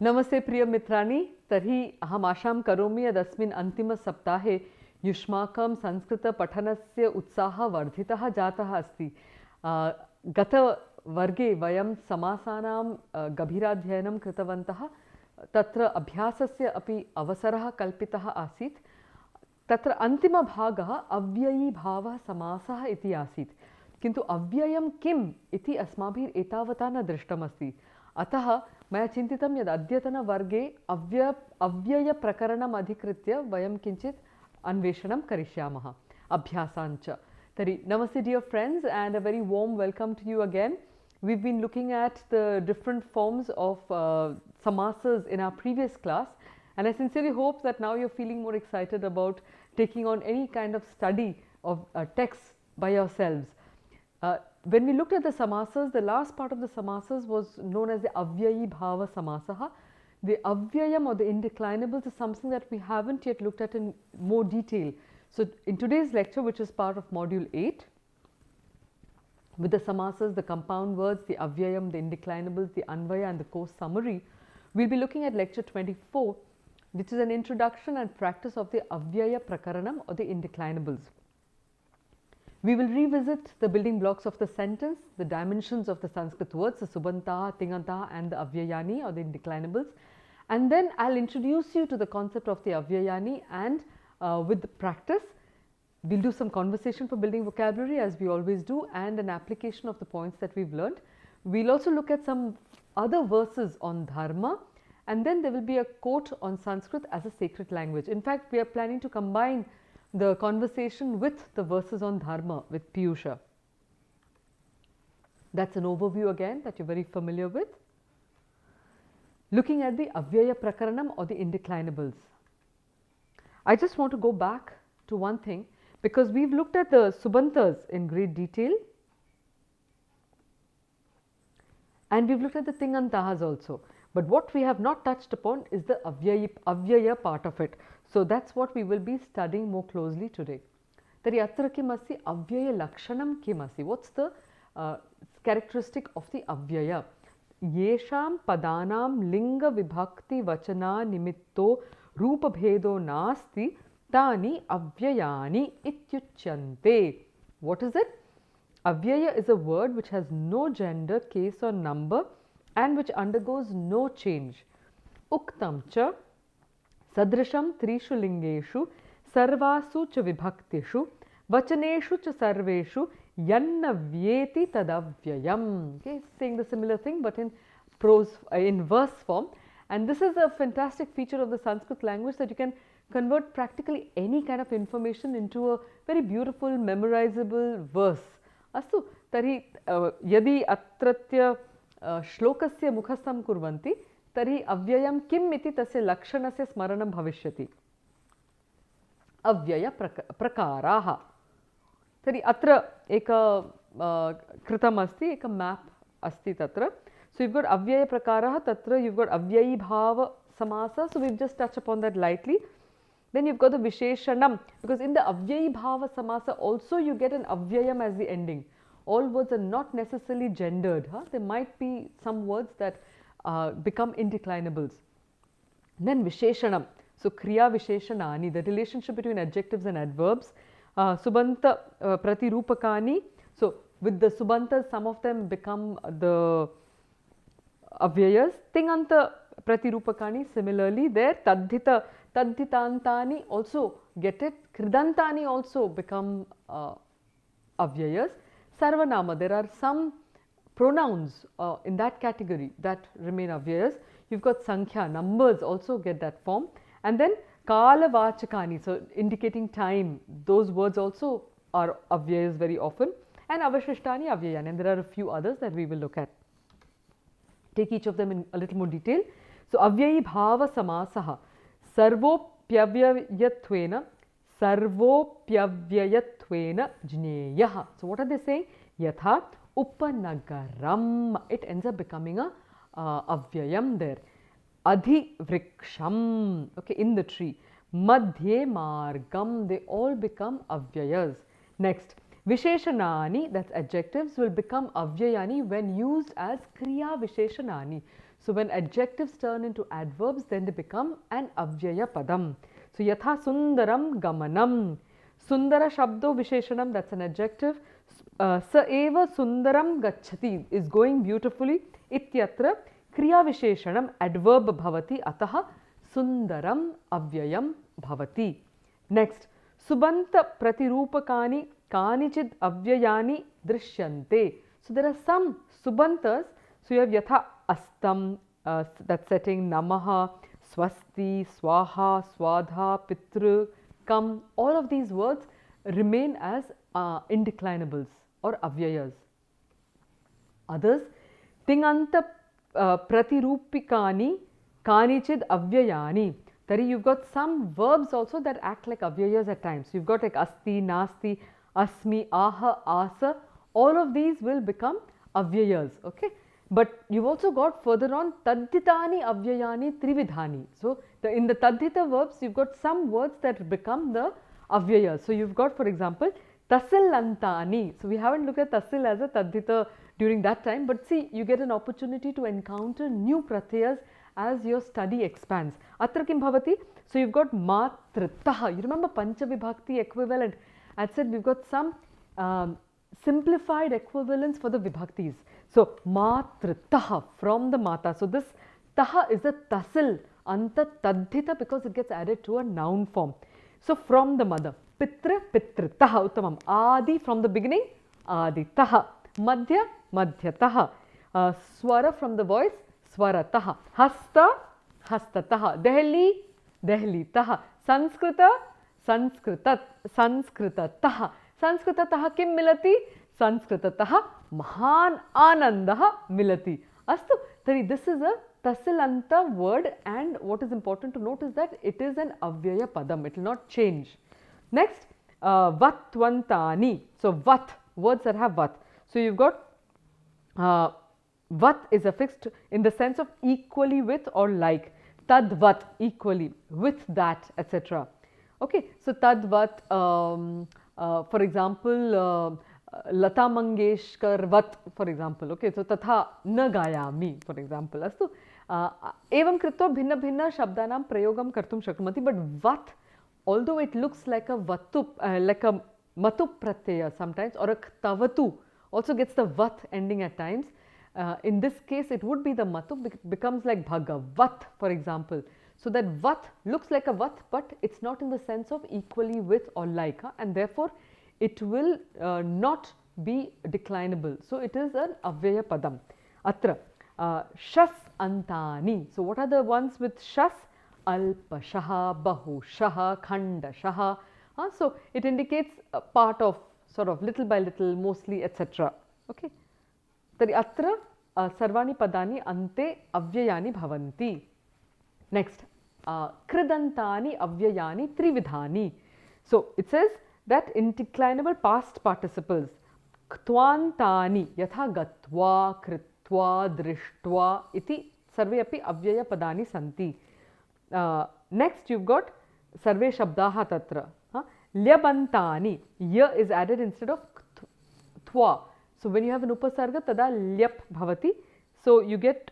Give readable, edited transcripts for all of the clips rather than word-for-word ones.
नमस्ते प्रिय मित्राणि, तर्हि अहम् आशां करोमि यदस्मिन् अन्तिमसप्ताहे युष्माकं संस्कृतपठनस्य उत्साहः वर्धितः जातः अस्ति। गतवर्गे वयं समासानां गभीराध्ययनं कृतवन्तः। तत्र अभ्यासस्य अपि अवसरः कल्पितः आसीत्। तत्र अन्तिमभागः अव्ययीभावः समासः इति आसीत्, किन्तु अव्ययं किम् इति अस्माभिः एतावता न दृष्टमस्ति। अतः मया चिन्तितं यद् अद्यतनवर्गे अव्ययप्रकरणम् अधिकृत्य वयं किञ्चित् अन्वेषणं करिष्यामः, अभ्यासाञ्च। तर्हि नमस्ते dear friends and a very warm welcome to you again. We've been looking at the different forms of samasas in our previous class, and I sincerely hope that now you're feeling more excited about taking on any kind of study of texts by yourselves. When we looked at the samasas, the last part of the samasas was known as the avyayi bhava samasaha. The avyayam or the indeclinables is something that we haven't yet looked at in more detail. So in today's lecture, which is part of module 8, with the samasas, the compound words, the avyayam, the indeclinables, the anvaya and the course summary, we'll be looking at lecture 24, which is an introduction and practice of the avyaya prakaranam or the indeclinables. We will revisit the building blocks of the sentence, the dimensions of the Sanskrit words, the subantaha, tingantaha and the avyayani or the indeclinables, and then I'll introduce you to the concept of the avyayani, and with the practice we'll do some conversation for building vocabulary as we always do, and an application of the points that we've learned. We'll also look at some other verses on dharma, and then there will be a quote on Sanskrit as a sacred language. In fact, we are planning to combine the conversation with the verses on dharma with Piyusha. That's an overview again that you're very familiar with. Looking at the avyaya prakaranam or the indeclinables. I just want to go back to one thing, because we've looked at the subantas in great detail and we've looked at the tingantahas also. But what we have not touched upon is the avyaya part of it. So that's what we will be studying more closely today. Tari atra kim asti avyaya lakshanam kim asti. What's the characteristic of the avyaya? Yesham padanam linga vibhakti vachana nimitto rupa bhedo nasti tani avyayani ityuchyante. What is it? Avyaya is a word which has no gender, case or number and which undergoes no change. Uktam cha sadrisham trishu lingeshu sarvasu cha vibhaktishu vachaneshu cha sarveshu yanna vyeti tadavyayam. Okay, saying the similar thing but in prose, in verse form. And this is a fantastic feature of the Sanskrit language, that you can convert practically any kind of information into a very beautiful, memorizable verse. Astu, tari yadi atratya श्लोकस्य मुखस्थं कुर्वन्ति तर्हि अव्ययं किम् इति तस्य लक्षणस्य स्मरणं भविष्यति. अव्यय प्रकाराः. तर्हि अत्र एक कृतम् अस्ति, एक मैप् अस्ति तत्र. So you've got अव्यय प्रकारः, तत्र you've got अव्ययी भाव समास. So we've just touched upon that lightly. Then you've got the visheshanam, because in the अव्ययी भाव samasa also you get an avyayam as the ending. All words are not necessarily gendered. There might be some words that become indeclinables. Then visheshanam. So kriya visheshanani, the relationship between adjectives and adverbs. Subanta pratirupakani. So with the subantas, some of them become the avyayas. Tinganta pratirupakani, similarly there. Tadhitantani also get it. Kridantani also become avyayas. Sarvanama, there are some pronouns in that category that remain avyayas. You've got sankhya, numbers also get that form. And then kala vachakani, so indicating time, those words also are avyayas very often. And avashishtani avyayani, and there are a few others that we will look at. Take each of them in a little more detail. So avyayi bhava samasaha sarvopyavyayattvena sarvopyavyayattvena jneyah. So what are they saying? Yatha upanagaram. It ends up becoming a avyayam there. Adhivriksham, okay, in the tree. Madhye margam, they all become avyayas. Next, visheshanani, that's adjectives, will become avyayani when used as kriya visheshanani. So when adjectives turn into adverbs, then they become an avyaya padam. So yatha sundaram gamanam. Sundara shabdo visheshanam, that's an adjective. Sa eva sundaram gacchati, is going beautifully. Ityatra kriya visheshanam, adverb bhavati, ataha sundaram avyayam bhavati. Next, subanta pratirupakani kanichid avyayani drishyante. So there are some subantas. So you have yatha astam, that setting, namaha, swasti, swaha, swadha, pitru, kam. All of these words remain as indeclinables or avyayas. Others, tinganta pratirupikani kanichid avyayani. Tari, you've got some verbs also that act like avyayas at times. You've got like asti, nasti, asmi, aha, asa. All of these will become avyayas, okay? But you've also got further on tadhitani avyayani trividhani. So in the tadhita verbs, you've got some words that become the avyayas. So you've got, for example, tasilantani. So we haven't looked at tasil as a tadhita during that time, but see, you get an opportunity to encounter new pratyayas as your study expands. Atra kim bhavati? So you've got matritaha. You remember panchavibhakti equivalent? I said we've got some simplified equivalents for the vibhaktis. So matritaha, from the mata. So this taha is a tasil, anta tadhita, because it gets added to a noun form. So from the mother. Pitra, pitritaha, uttamam. Adi, from the beginning, aditaha. Madhya, madhyataha. Swara, from the voice, swarataha. Hasta, hastataha. Delhi, dehlitaha. Sanskrita, sanskritat, sanskritataha. Sanskritataha kim milati? Sanskritataha mahan anandaha milati. Astu, Tari, this is a tasilanta word, and what is important to note is that it is an avyaya padam. It will not change. Next, vatvantani. So vat, words that have vat. So you've got vat is affixed in the sense of equally with or like. Tadvat, equally, with that, etc. Okay, so tadvat, for example, Lata Mangeshkar vat, for example. Okay, so tatha na gayami, for example. Astu evam kritva bhinna bhinna shabdanam prayogam kartum shaknumati. But vat, although it looks like a vatu, like a matu pratyaya sometimes, or a ktavatu, also gets the vat ending at times. In this case, it would be the matu, becomes like bhagavat, for example. So that vat looks like a vat, but it's not in the sense of equally with or like, and therefore it will not be declinable. So it is an avyaya padam. Atra shas antani. So what are the ones with shas? Alpashaha, bahushaha, khandashaha. So it indicates a part of, sort of, little by little, mostly, etc. Okay. Tari atra sarvani padani ante avyayani bhavanti. Next, kridantani avyayani trividhani. So it says that in declinable past participles, ktvantani yatha gatva, kritva, drishtva iti sarve api avyaya padani santi. Next, you've got sarve shabdaha tatra. Lyabantani, ya is added instead of tva. So when you have an upasarga, tada lyap bhavati. So you get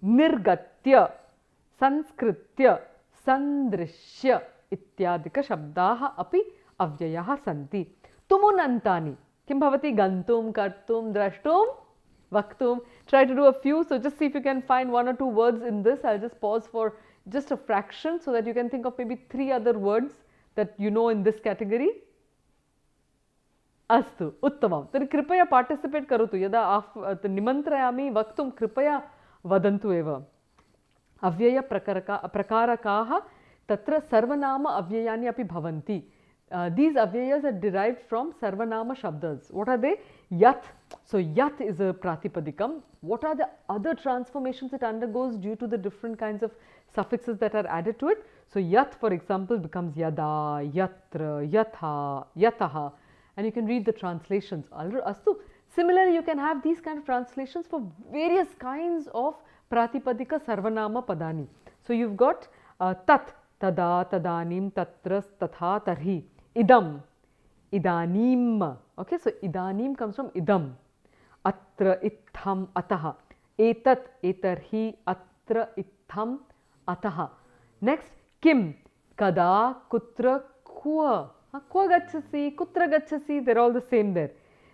nirgatya, sanskritya, sandrishya ityadika shabdaha api avyayaha santi. Tumunantani, kim bhavati? Gantum, kartum, drashtum, vaktum. Try to do a few. So just see if you can find one or two words in this. I'll just pause for just a fraction so that you can think of maybe 3 other words that you know in this category. Astu, uttamam. Tari kripaya participate karotu. Yada nimantrayami vaktum kripaya vadantu eva. Avyaya prakarakaha tatra sarvanama avyayani api bhavanti. These avyayas are derived from sarvanama shabdas. What are they? Yat. So yat is a pratipadikam. What are the other transformations it undergoes due to the different kinds of suffixes that are added to it? So yat, for example, becomes yada, yatra, yatha, yataha. And you can read the translations. Astu. Similarly, you can have these kind of translations for various kinds of pratipadika sarvanama padani. So you've got tat, tada, tadanim, tatras, tatha, tarhi. Idam, idanim. Okay, so idanim comes from idam. Atra, itham, ataha. etat, etarhi, atra, ittham, ataha. Next, kim, kada, kutra, kva. Kva gachasi, kutra gachasi, they're all the same there.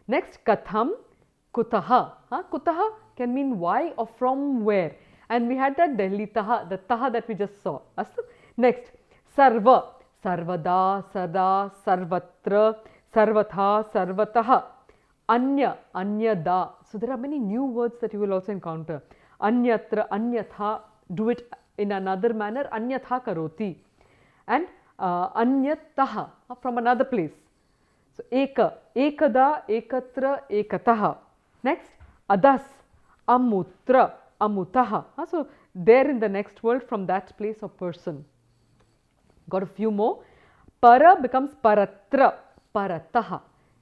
Next, katham, kutaha. Kutaha can mean why or from where. And we had that Delhi taha, the taha that we just saw. Astu? Next, sarva, sarvada, sada, sarvatra, sarvatha, sarvataha. Anya, anyada. So there are many new words that you will also encounter. Anyatra, anyatha, do it in another manner. Anyatha karoti. And anyataha, from another place. So eka, ekada, ekatra, ekataha. Next, adas, amutra, amutaha. So there in the next world, from that place or person. Got a few more. Para becomes paratra, parataha.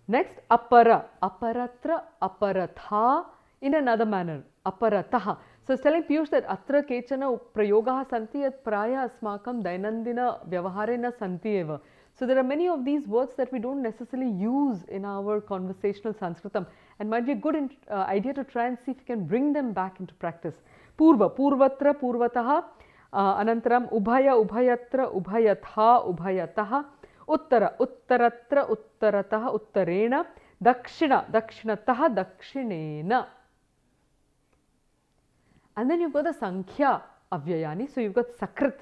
Next, apara, aparatra, aparatha, in another manner, aparataha. So it's telling Piyush that atra kechana prayogaha santi yat praya asmakam dainandina vyavaharena santi eva. So there are many of these words that we don't necessarily use in our conversational Sanskritam, and might be a good idea to try and see if you can bring them back into practice. Purva, purvatra, purvataha, anantaram ubhaya, ubhayatra, ubhayatha, ubhayataha, uttara, uttaratra, uttarataha, uttarena, dakshina, dakshinataha, dakshinena. And then you've got the sankhya avyayani. So you've got sakrit,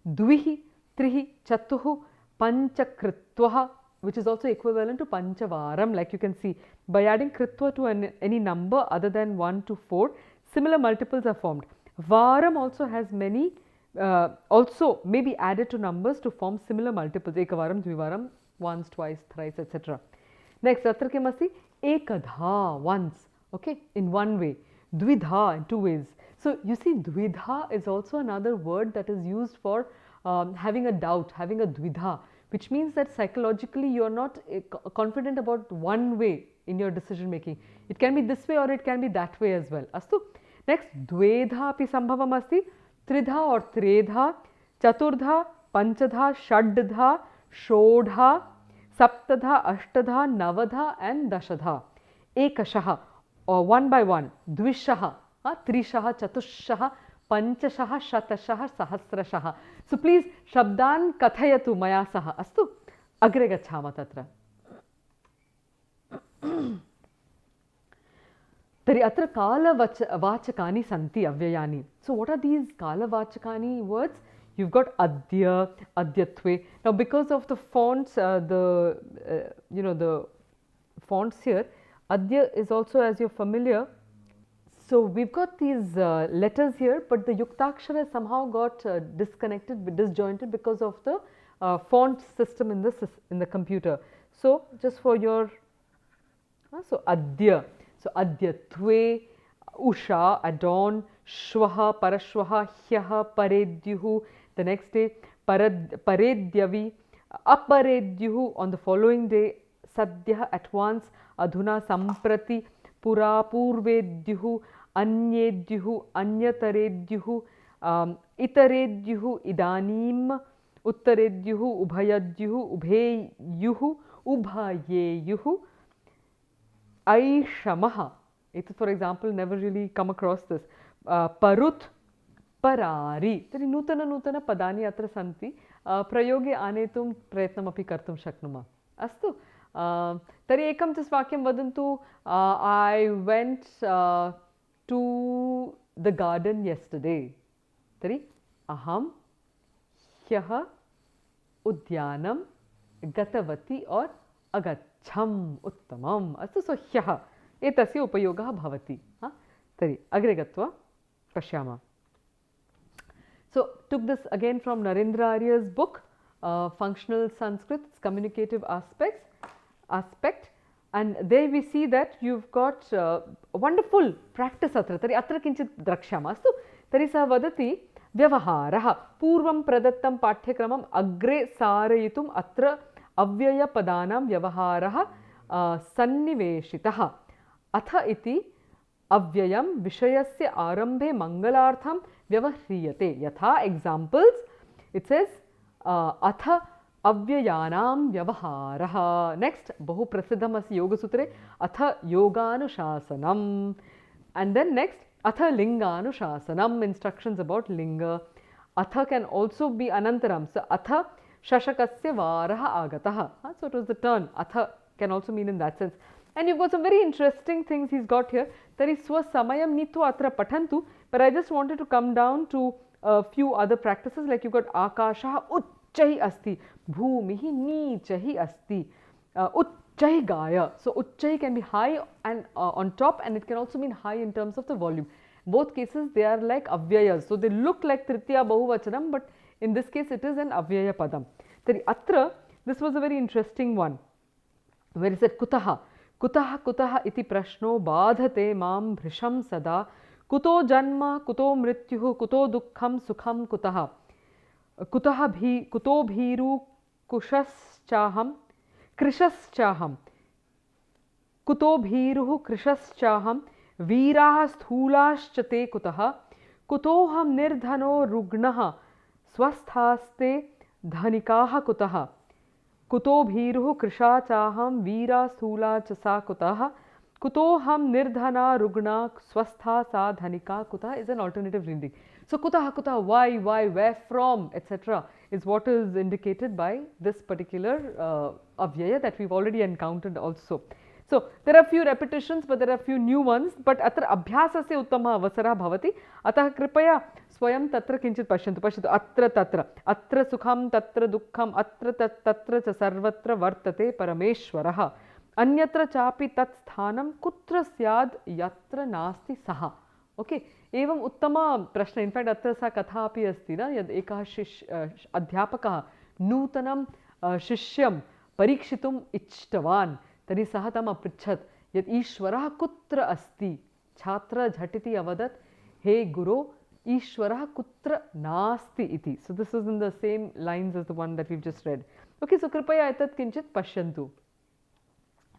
dvihi, trihi, chatuhu, panchakritvaha, which is also equivalent to panchavaram, like you can see. By adding kritva to any number other than 1 to 4, similar multiples are formed. Varam also has many, also may be added to numbers to form similar multiples. Ekavaram, dvivaram, once, twice, thrice, etc. Next, atra kim asti? Ekadha, once, okay, in one way. Dvidha, in two ways. So you see, dvidha is also another word that is used for having a doubt, having a dvidha, which means that psychologically you are not confident about one way in your decision making. It can be this way or it can be that way as well. Astu. Next, dvedha api sambhavam asti, tridha or tredha, chaturdha, panchadha, shaddha, shodha, saptadha, ashtadha, navadha and dashadha. Ekashaha, or one by one, dvishaha, trishaha, chatushaha, panchashaha, shatashaha, sahasrashaha. So please, shabdan kathayatu maya saha. Astu, agre gachhama tatra. Tari atra kala vachakani santi avyayani. So what are these kala vachakani words? You've got adya, adyatve. Now because of the fonts, the fonts here, adya is also, as you're familiar. So we've got these letters here, but the yuktakshara somehow got disjointed because of the font system in the computer. So just for your, so adya, so adyatve, usha, adon, shwaha, parashwaha, hyaha, paredyuhu, the next day, paredyavi, aparedyuhu, on the following day, sadhya, at once, adhuna, samprati, pura, purvedyuhu, anyedyuhu, anyataredyuhu, itaredyuhu, idanim, uttaredyuhu, ubhayadyuhu, ubheyuhu, ubhayeyuhu, aishamaha. It is, for example, never really come across this. Parut, parari. Tari nutana padani atra santi. Prayoge anetum prayatnam api kartum shaknuma. Astu. Tari ekam tis vakyam vadantu. I went to the garden yesterday. Tari aham hyaha udyanam gatavati or agachham uttamam. Astu. So hyaha etasya upayogaha bhavati. Tari agre gatva pashyama. So took this again from Narendra Arya's book, Functional Sanskrit, its communicative aspect, and there we see that you've got wonderful practice atra. Tari atra kinchit drakshama. Astu. Tari sa vadati vyavaharaha purvam pradattam paఠ్యక్రమం agre sarayitum atra avyaya padanam vyavaharaha sanniveshitaha atha iti avyayam vishayasya arambhe mangalartham vyavahriyate. Yatha, examples, it says atha avyayanam vyavaharaha. Next, bahu prasiddham asti yoga sutre atha yoganushasanam. And then next, Atha linganuशासनम, instructions about linga. Atha can also be anantaram. So atha shashakasya varaha agataha. So it was the turn. Atha can also mean in that sense. And you've got some very interesting things he's got here. Tari swasamayam nitva atra pathantu. But I just wanted to come down to a few other practices, like you've got akasha uchchahi asti, bhumihi nichahi asti, uchchahi gaya. So uchchahi can be high and on top, and it can also mean high in terms of the volume. Both cases they are like avyayas. So they look like tritiya bahuvachanam, but in this case it is an avyaya padam. Tari atra, this was a very interesting one, where he said kutaha. Kutaha kutaha iti prashno badhate mam bhrisham sada, kuto janma kuto mrityuh kuto dukkham sukham kutaha, kuto bhiru krishashchaham, kuto bhiruh krishashchaham, veerah sthulaschate kutaha, kutoham nirdhano rugnaha swasthaste dhanikaha kutaha, kuto bhiruh krishachaham veera sthula chasa kutaha, kutoham nirdhana rugna swastha sa dhanika kutaha is an alternative reading. So kutaha kutaha, why, where from, etc. is what is indicated by this particular avyaya that we've already encountered also. So there are few repetitions, but there are few new ones. But atra abhyasasya uttama avasara bhavati. Atah kripaya swayam tatra kinchit pashyantu. Atra tatra. Atra sukham tatra dukkham. Atra tatra cha sarvatra vartate parameshwaraha. Anyatra chapi tat sthanam kutra syad yatra nasti saha. Okay. Evam uttama prashna. In fact, atra sa katha api asti na. Yad ekah adhyapakah nutanam shishyam parikshitum ichtavan. तरी सह तम अपृच्छत् यत् ईश्वरः कुत्र अस्ति. छात्र झटिति अवदत्, हे गुरो, ईश्वरः कुत्र नास्ति इति. So this is in the same lines as the one that we've just read. Okay, so कृपया एतत् किंचित पश्यन्तु.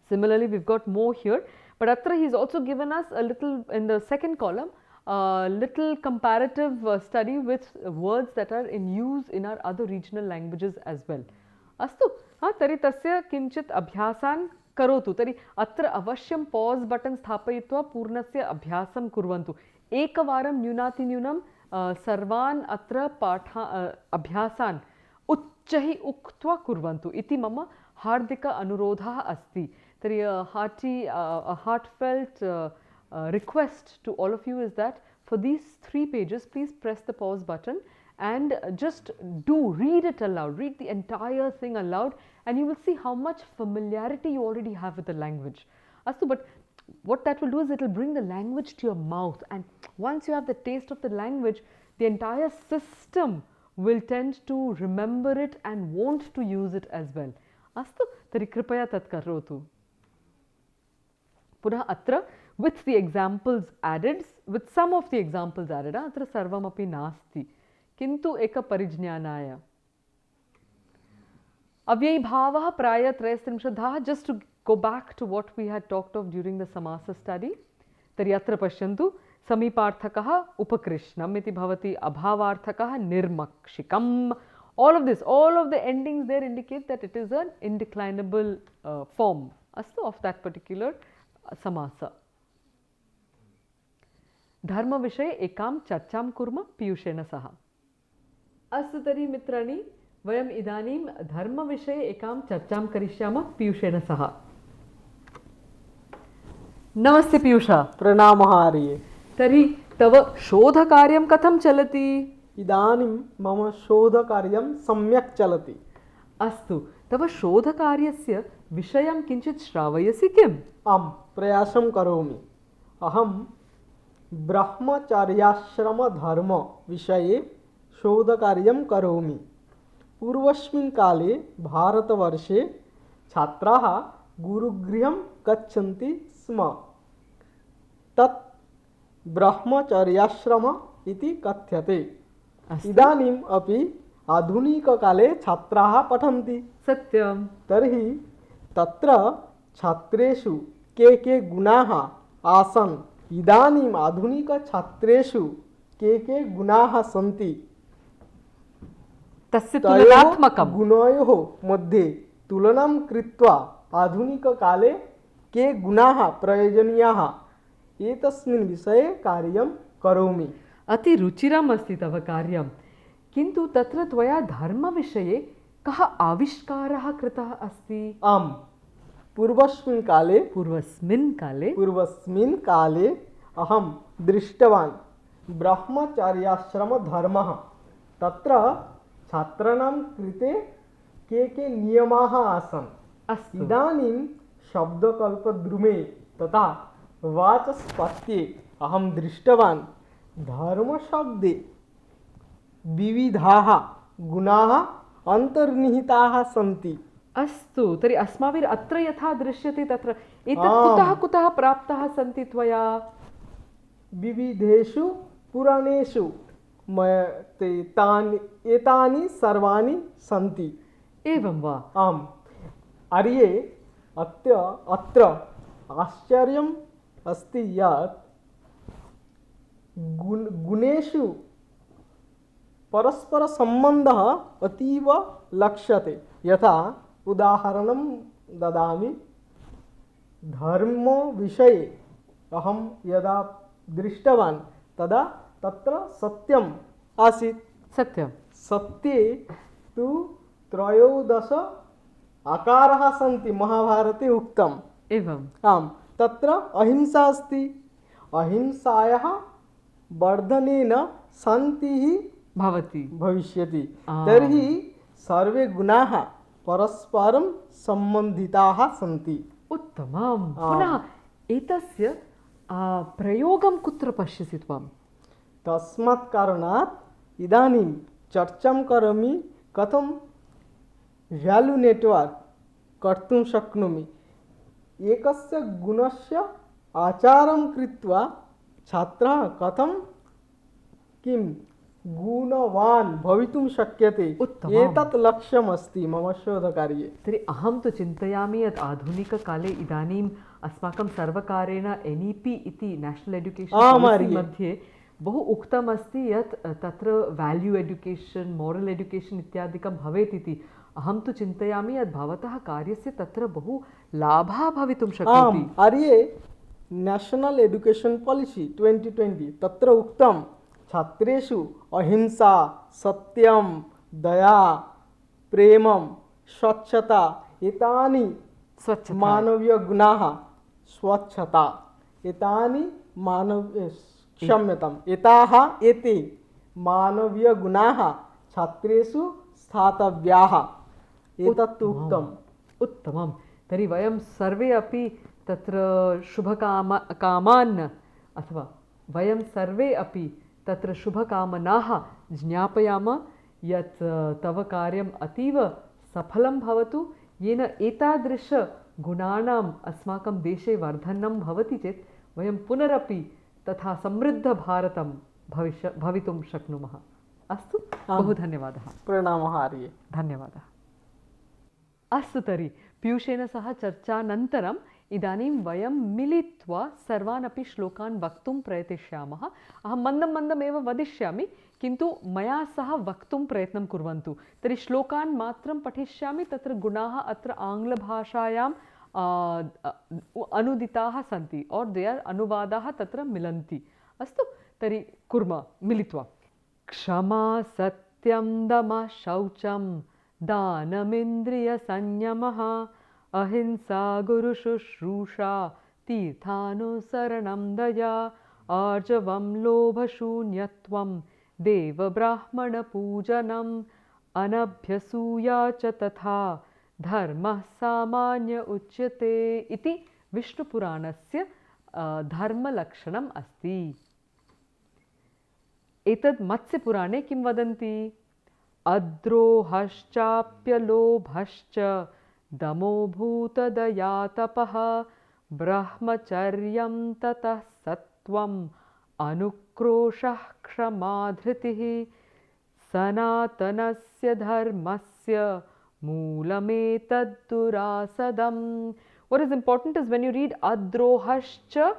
Similarly, we've got more here, but atra he's also given us a little in the second column, a little comparative study with words that are in use in our other regional languages as well. Astu, तरी तस्य किंचित अभ्यासान् करोतु. तरी अत्र अवश्यं pause button स्थापयित्वा पूर्णस्य अभ्यासं कुर्वन्तु. एकवारं न्यूनातिन्यूनं सर्वान् अत्र अभ्यासान् उच्चैः उक्त्वा कुर्वन्तु इति मम हार्दिक अनुरोधः अस्ति. तरी a heartfelt request to all of you is that for these 3 pages, please press the pause button and just read it aloud, read the entire thing aloud, and you will see how much familiarity you already have with the language. Astu, but what that will do is it will bring the language to your mouth, and once you have the taste of the language, the entire system will tend to remember it and want to use it as well. Astu, tari kripaya tat karotu. Punah atra with the examples added, with some of the examples added, atra sarvam api nasti. किंतु एक परिज्ञानाय अव्ययी भावः प्राय त्रयस्त्रिंशद्धाः. Just to go back to what we had talked of during the samasa study, तर्हि अत्र पश्यन्तु. समीपार्थकः उपकृष्णम् इति भवति, अभावार्थकः निर्मक्षिकम्. All of this, all of the endings there indicate that it is an indeclinable form astu of that particular samasa. धर्म विषये एकां चर्चां कुर्मः पीयूषेण सह. अस्तु तर्हि मित्राणि, वयम् इदानीं धर्मविषये एकां चर्चां करिष्यामः पीयूषेण सह. नमस्ते पीयूष. प्रणामः आर्ये. तर्हि तव शोधकार्यं कथं चलति? इदानीं मम शोधकार्यं सम्यक् चलति. अस्तु, तव शोधकार्यस्य विषयं किञ्चित् श्रावयसि किम्? आम्, प्रयासं करोमि. अहं ब्रह्मचर्याश्रमधर्म विषये शोधकार्यं करोमि. पूर्वस्मिन् काले भारतवर्षे छात्राः गुरुगृहं गच्छन्ति स्म. तत् ब्रह्मचर्याश्रम इति कथ्यते. इदानीम् अपि आधुनिककाले छात्राः पठन्ति. सत्यं. तर्हि तत्र छात्रेषु के गुणाः आसन्, इदानीम् आधुनिकछात्रेषु के गुणाः सन्ति, तस्य तुलनात्मकं गुणयोः मध्ये तुलनां कृत्वा आधुनिककाले के गुणाः प्रयोजनीयाः एतस्मिन् विषये कार्यं करोमि। अति रुचिरम् अस्ति तव कार्यं, किन्तु तत्र त्वया धर्मविषये कः आविष्कारः कृतः अस्ति? आम्, पूर्वस्मिन् काले अहं दृष्टवान् ब्रह्मचर्याश्रमधर्मः। तत्र छात्राणां कृते के नियमाः आसन्। अस्तु। इदानीं शब्दकल्पद्रुमे तथा वाचस्पत्ये अहं दृष्टवान् धर्मशब्दे विविधाः गुणाः अन्तर्निहिताः सन्ति। अस्तु, तर्हि अस्माभिः अत्र यथा दृश्यते तत्र एतत् कुतः प्राप्ताः सन्ति त्वया? विविधेषु पुराणेषु एतानि सर्वाणि सन्ति। एवं वा? आम् आर्ये अत्र आश्चर्यम् अस्ति यत् गुणेषु परस्परसम्बन्धः अतीव लक्ष्यते। यथा उदाहरणं ददामि, धर्मविषये अहं यदा दृष्टवान् तदा तत्र सत्यम् आसीत्। सत्ये तु 13 आकाराः सन्ति, महाभारते उक्तम्। एवम्। आम्, तत्र अहिंसा अस्ति। अहिंसायाः वर्धनेन शान्तिः भविष्यति। तर्हि सर्वे गुणाः परस्परं सम्बन्धिताः सन्ति। उत्तमं। पुनः एतस्य प्रयोगं कुत्र पश्यसि त्वं? तस्मात् कारणात् इदानीं चर्चां करोमि कथं व्याल्यू नेट्वर्क् कर्तुं शक्नोमि। एकस्य गुणस्य आचारं कृत्वा छात्रः कथं गुणवान् भवितुं शक्यते। एतत् लक्ष्यमस्ति मम शोधकार्ये। तर्हि अहं तु चिन्तयामि यत् आधुनिककाले इदानीम् अस्माकं सर्वकारेण NEP इति नेशनल् एजुकेशन् पालिसि मध्ये बहु उक्तमस्ति यत् तत्र वाल्यू एजुकेशन्, मोरल् एजुकेशन् इत्यादिकं भवेत् इति। अहं तु चिन्तयामि यत् भवतः कार्यस्य तत्र बहु लाभः भवितुं शक्नोति। आर्ये नेशनल् एजुकेशन् पालिसि 2020 तत्र उक्तं छात्रेषु अहिंसा, सत्यं, दया, प्रेमं, स्वच्छता एतानि मानवीयगुणाः, स्वच्छता एतानि एते मानवीयगुणाः छात्रेषु स्थातव्याः। एतत् उक्तम्। उत्तमं। तर्हि वयं सर्वे अपि तत्र शुभकामान् अथवा वयं सर्वे अपि तत्र शुभकामनाः ज्ञापयामः यत् तव कार्यम् अतीव सफलं भवतु, येन एतादृशगुणानाम् अस्माकं देशे वर्धनं भवति चेत् वयं पुनरपि तथा समृद्धभारतं भवितुं शक्नुमः। अस्तु, बहु धन्यवादः। प्रणामः आर्ये। धन्यवादः। अस्तु, तर्हि पीयूषेण सह चर्चानन्तरम् इदानीं वयं मिलित्वा सर्वान् अपि श्लोकान् वक्तुं प्रयतिष्यामः। अहं मन्दमेव वदिष्यामि, किन्तु मया सह वक्तुं प्रयत्नं कुर्वन्तु। तर्हि श्लोकान् मात्रं पठिष्यामि। तत्र गुणाः अत्र आङ्ग्लभाषायां अनुदिताः सन्ति और देयर् अनुवादाः तत्र मिलन्ति। अस्तु, तर्हि कुर्मः मिलित्वा। क्षमा सत्यं दमः शौचं दानमिन्द्रियसंयमः अहिंसा गुरुशुश्रूषा तीर्थानुसरणं दया आर्जवं लोभशून्यत्वं देवब्राह्मणपूजनम् अनभ्यसूया च तथा धर्मः सामान्य उच्यते इति विष्णुपुराणस्य धर्मलक्षणम् अस्ति। एतद् मत्स्यपुराणे किं वदन्ति? अद्रोहश्चाप्यलोभश्च दमो भूतदया तपः ब्रह्मचर्यं ततः सत्वम् अनुक्रोशः क्षमा धृतिः सनातनस्य धर्मस्य मूलमेतद्दुरासदम्. What is important is when you read adrohascha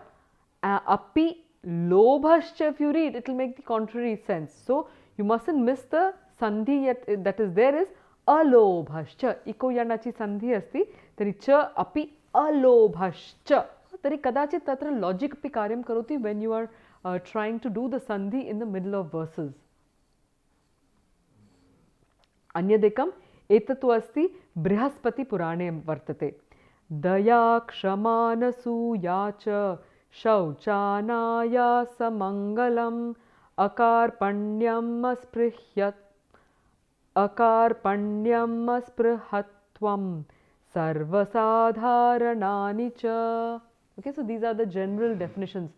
api lobhascha, if you read, it will make the contrary sense. So you mustn't miss the sandhi that is there is alobhascha. Iko yanachi sandhi asti. Tari cha api alobhascha. तर्हि कदाचित् तत्र logic अपि कार्यं करोति when you are trying to do the sandhi in the middle of verses. अन्यदेकम् एतत्तु अस्ति बृहस्पतिपुराणे वर्तते. दया क्षमानसूया च शौचानायासमङ्गलम् अकार्पण्यम् अस्पृहत्वं सर्वसाधारणानि च. Okay, so these are the general definitions,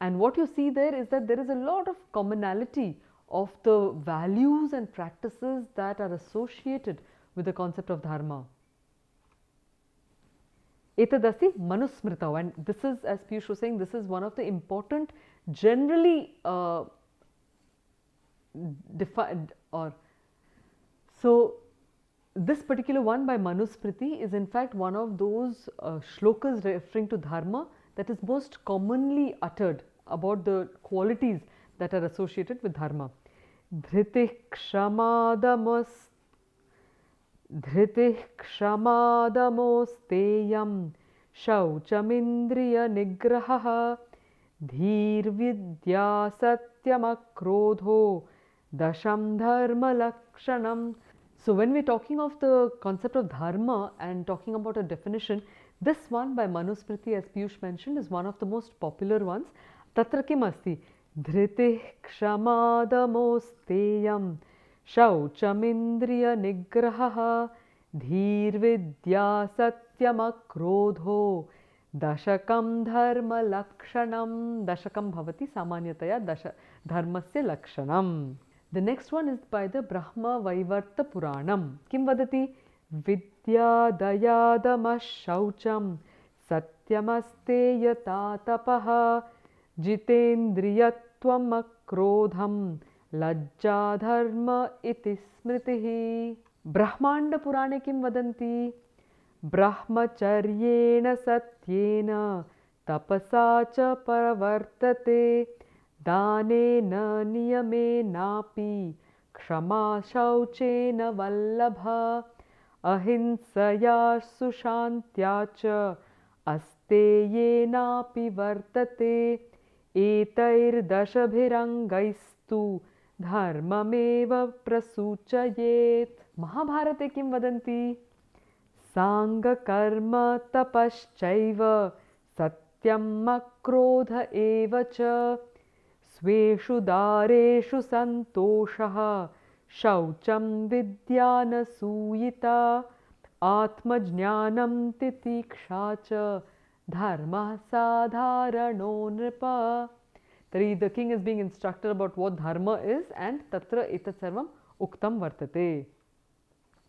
and what you see there is that there is a lot of commonality of the values and practices that are associated with the concept of dharma. Etadasti manusmritau, and this is, as Piyush was saying, this is one of the important generally defined, or so this particular one by Manusmriti is in fact one of those shlokas referring to dharma that is most commonly uttered about the qualities that are associated with dharma. Dhritih kshamadamosteyam shauchamindriya nigraha dhir vidya satyamakrodho dasham dharma lakshanam. So when we are talking of the concept of dharma and talking about a definition, this one by Manusmriti, as Piyush mentioned, is one of the most popular ones. Tatra kim asti? Dhritih kshamadamosteyam shauchamindriya nigraha dhir vidya satyamakrodho dashakam dharma lakshanam. Dashakam bhavati samanyataya dharmasya lakshanam. The next one is by the Brahma Vaivarta Puranam. Kim vadati? Vidya dayadama shaucham satyamasteya tatapaha jitendriyatvam akrodham lajja dharma iti smritihi. Brahmanda Purane kim vadanti? Brahmacharyena satyena tapasa cha paravartate danena niyamenapi kshama shauchena vallabha ahinsaya sushantya cha asteyenapi vartate etair dashabhirangaistu dharmameva prasuchayet. Mahabharate kim vadanti? Sanga karma tapaschaiva satyam akrodha eva cha sveshu dareshu santoshaha shaucham vidyana suyita atmajnanam titiksha cha dharma sadharano nripa. The king is being instructed about what dharma is, and tatra etat sarvam uktam vartate.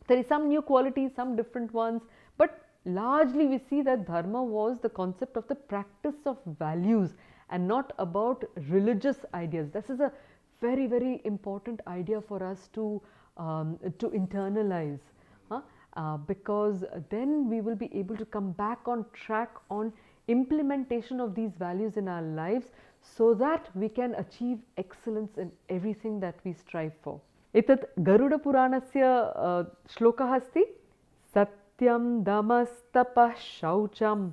There is some new qualities, some different ones, but largely we see that dharma was the concept of the practice of values and not about religious ideas. This is a very, very important idea for us to internalize, because then we will be able to come back on track on implementation of these values in our lives so that we can achieve excellence in everything that we strive for. Etat Garuda Puranasya shlokah asti satyam damastapah shaucham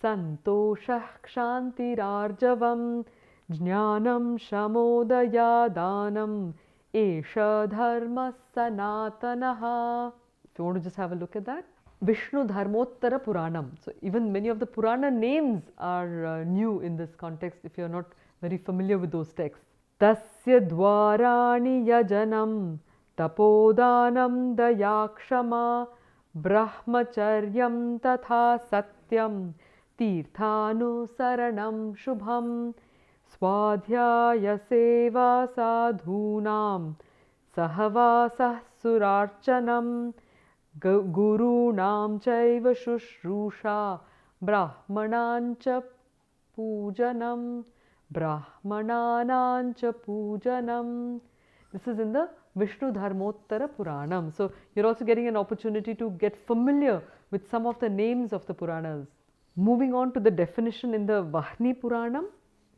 santoshah kshantirarjavam jnanam shamodaya danam esha dharma sanatanaha. If you want to just have a look at that. Vishnu Dharmottara Puranam. So even many of the Purana names are new in this context if you are not very familiar with those texts. Tasya dwarani yajanam tapodanam dayakshama brahmacharyam tatha satyam tirthanusaranam shubham swadhyaya seva sadhunam sahavasah surarchanam gurunam chaiva shushrusha brahmanancha pujanam brahmanancha pujanam. This is in the Vishnu Dharmottara Puranam. So you're also getting an opportunity to get familiar with some of the names of the Puranas. Moving on to the definition in the Vahni Puranam.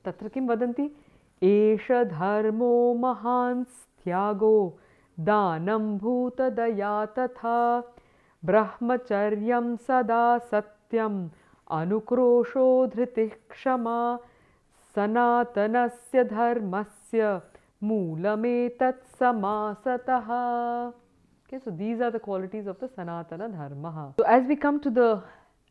Tatra kim vadanti? Esha dharmo mahans tyago danam bhuta daya tatha brahmacharyam sada satyam अनुक्रोशो धृतिः क्षमा सनातनस्य धर्मस्य मूलमेतत् समासतः. Okay, so these are the qualities of the Sanatana Dharma. So as we come to the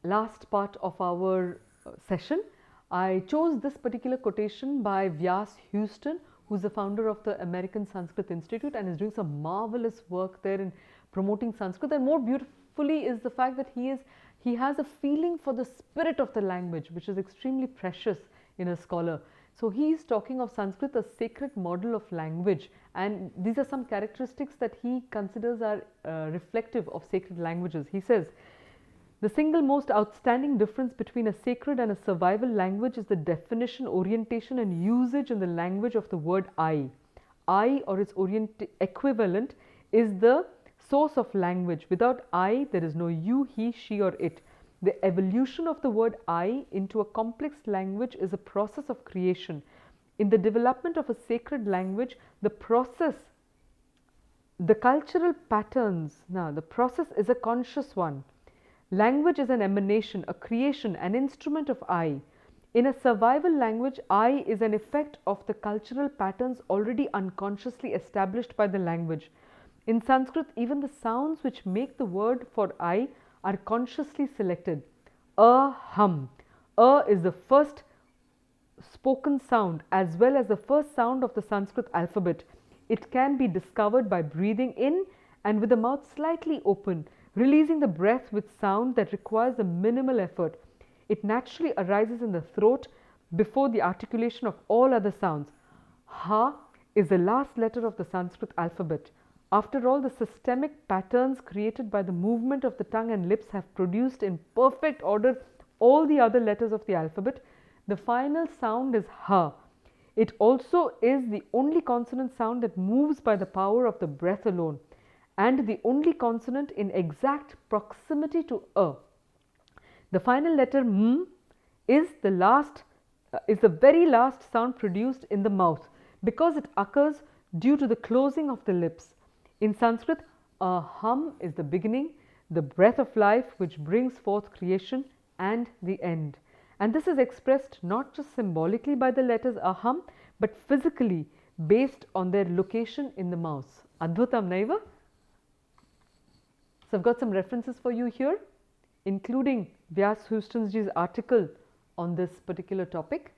last part of our session, I chose this particular quotation by Vyas Houston, who is the founder of the American Sanskrit Institute and is doing some marvelous work there in promoting Sanskrit. And more beautifully is the fact that he has a feeling for the spirit of the language, which is extremely precious in a scholar. So he is talking of Sanskrit as sacred model of language, and these are some characteristics that he considers are reflective of sacred languages. He says, the single most outstanding difference between a sacred and a survival language is the definition, orientation and usage in the language of the word I. I, or its equivalent, is the source of language. Without I, there is no you, he, she or it. The evolution of the word I into a complex language is a process of creation. In the development of a sacred language, the process, the cultural patterns, now the process is a conscious one. Language is an emanation, a creation, an instrument of I. In a survival language, I is an effect of the cultural patterns already unconsciously established by the language. In Sanskrit, even the sounds which make the word for I are consciously selected. Hum. Is the first spoken sound as well as the first sound of the Sanskrit alphabet. It can be discovered by breathing in and with the mouth slightly open, releasing the breath with sound that requires a minimal effort. It naturally arises in the throat before the articulation of all other sounds. Ha is the last letter of the Sanskrit alphabet. After all, the systemic patterns created by the movement of the tongue and lips have produced in perfect order all the other letters of the alphabet. The final sound is Ha. It also is the only consonant sound that moves by the power of the breath alone, and the only consonant in exact proximity to A. The final letter M is the very last sound produced in the mouth, because it occurs due to the closing of the lips. In Sanskrit, a hum is the beginning, the breath of life which brings forth creation, and the end. And this is expressed not just symbolically by the letters aham, but physically based on their location in the mouth. Adbhutam naiva? So I've got some references for you here, including Vyas Houston's article on this particular topic.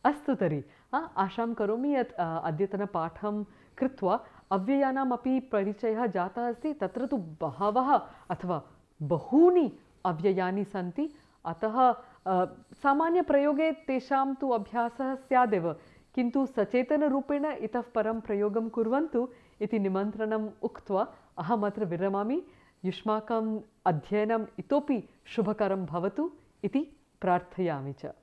Astu tari, asham karomi yat adyatana patham कृत्वा अव्ययानामपि परिचयः जातः अस्ति. तत्र तु बहवः अथवा बहूनि अव्ययानि सन्ति, अतः सामान्यप्रयोगे तेषां तु अभ्यासः स्यादेव, किन्तु सचेतनरूपेण इतः परं प्रयोगं कुर्वन्तु इति निमन्त्रणम् उक्त्वा अहमत्र विरमामि. युष्माकम् अध्ययनम् इतोपि शुभकरं भवतु इति प्रार्थयामि च.